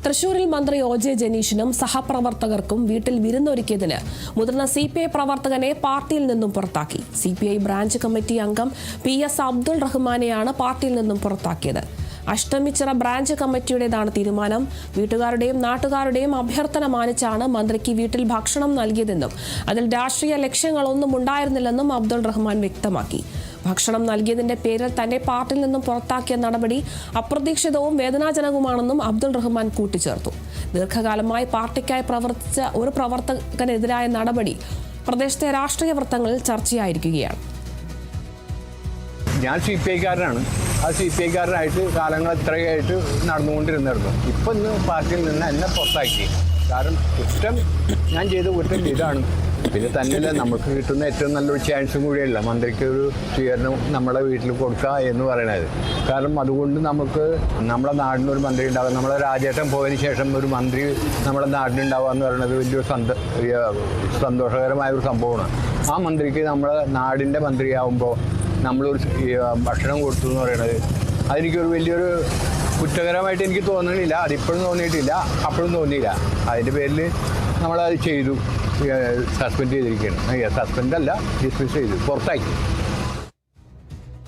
തൃശൂരിൽ മന്ത്രി ഒ.ജെ. ജനീഷിനും സഹപ്രവർത്തകർക്കും വീട്ടിൽ വിരുന്നൊരുക്കിയതിന് മുതിർന്ന CPI പ്രവർത്തകനെ പാർട്ടിയിൽ നിന്നും പുറത്താക്കി. CPI ബ്രാഞ്ച് കമ്മിറ്റി അംഗം PS അബ്ദുൾ റഹ്മാനെയാണ് പാർട്ടിയിൽ നിന്നും പുറത്താക്കിയത്. അഷ്ടമിച്ചിറ ബ്രാഞ്ച് കമ്മിറ്റിയുടേതാണ് തീരുമാനം. വീട്ടുകാരുടെയും നാട്ടുകാരുടെയും അഭ്യർത്ഥന മാനിച്ചാണ് മന്ത്രിക്ക് വീട്ടിൽ ഭക്ഷണം നൽകിയതെന്നും അതിൽ രാഷ്ട്രീയ ലക്ഷ്യങ്ങളൊന്നും ഉണ്ടായിരുന്നില്ലെന്നും അബ്ദുൾ റഹ്മാൻ വ്യക്തമാക്കി. ഭക്ഷണം നൽകിയതിന്റെ പേരിൽ തന്നെ പാർട്ടിയിൽ നിന്നും പുറത്താക്കിയ നടപടി അപ്രതീക്ഷിതവും വേദനാജനകവുമാണെന്നും അബ്ദുൾ റഹ്മാൻ കൂട്ടിച്ചേർത്തു. ദീർഘകാലമായി പാർട്ടിക്കായി പ്രവർത്തിച്ച ഒരു പ്രവർത്തകനെതിരായ നടപടി പ്രദേശത്തെ രാഷ്ട്രീയ വൃത്തങ്ങളിൽ ചർച്ചയായിരിക്കുകയാണ്. ഞാൻ CPIക്കാരനാണ്. ആ CPIക്കാരനായിട്ട് കാലങ്ങൾ എത്രയായിട്ട് നടന്നുകൊണ്ടിരുന്നായിരുന്നു. ഇപ്പം ഇന്ന് പാർട്ടിയിൽ നിന്ന് എന്നെ പുറത്താക്കി. കാരണം കുറ്റം ഞാൻ ചെയ്ത കുറ്റം ഇതാണ്. പിന്നെ തന്നെയല്ല നമുക്ക് കിട്ടുന്ന ഏറ്റവും നല്ലൊരു ചാൻസും കൂടിയല്ല മന്ത്രിക്ക് ഒരു സ്വീകരണം നമ്മുടെ വീട്ടിൽ കൊടുക്കുക എന്ന് പറയുന്നത്. കാരണം അതുകൊണ്ട് നമുക്ക് നമ്മുടെ നാടിനൊരു മന്ത്രി ഉണ്ടാകുക, നമ്മളെ രാജേട്ടൻ പോയതിന് ശേഷം ഒരു മന്ത്രി നമ്മുടെ നാടിനുണ്ടാവുക എന്ന് പറയുന്നത് വലിയൊരു സന്തോഷകരമായ ഒരു സംഭവമാണ്. ആ മന്ത്രിക്ക് നമ്മുടെ നാടിൻ്റെ മന്ത്രിയാവുമ്പോൾ നമ്മളൊരു ഭക്ഷണം കൊടുത്തു എന്ന് പറയുന്നത് അതെനിക്കൊരു വലിയൊരു കുറ്റകരമായിട്ട് എനിക്ക് തോന്നണില്ല. അതിപ്പോഴും തോന്നിയിട്ടില്ല, അപ്പോഴും തോന്നിയില്ല. അതിൻ്റെ പേരിൽ നമ്മളത് ചെയ്തു. സസ്പെൻഡ് ചെയ്തിരിക്കുകയാണ്. സസ്പെൻഡ് അല്ല, ഡിസ്മിസ് ചെയ്തു, പുറത്താക്കി.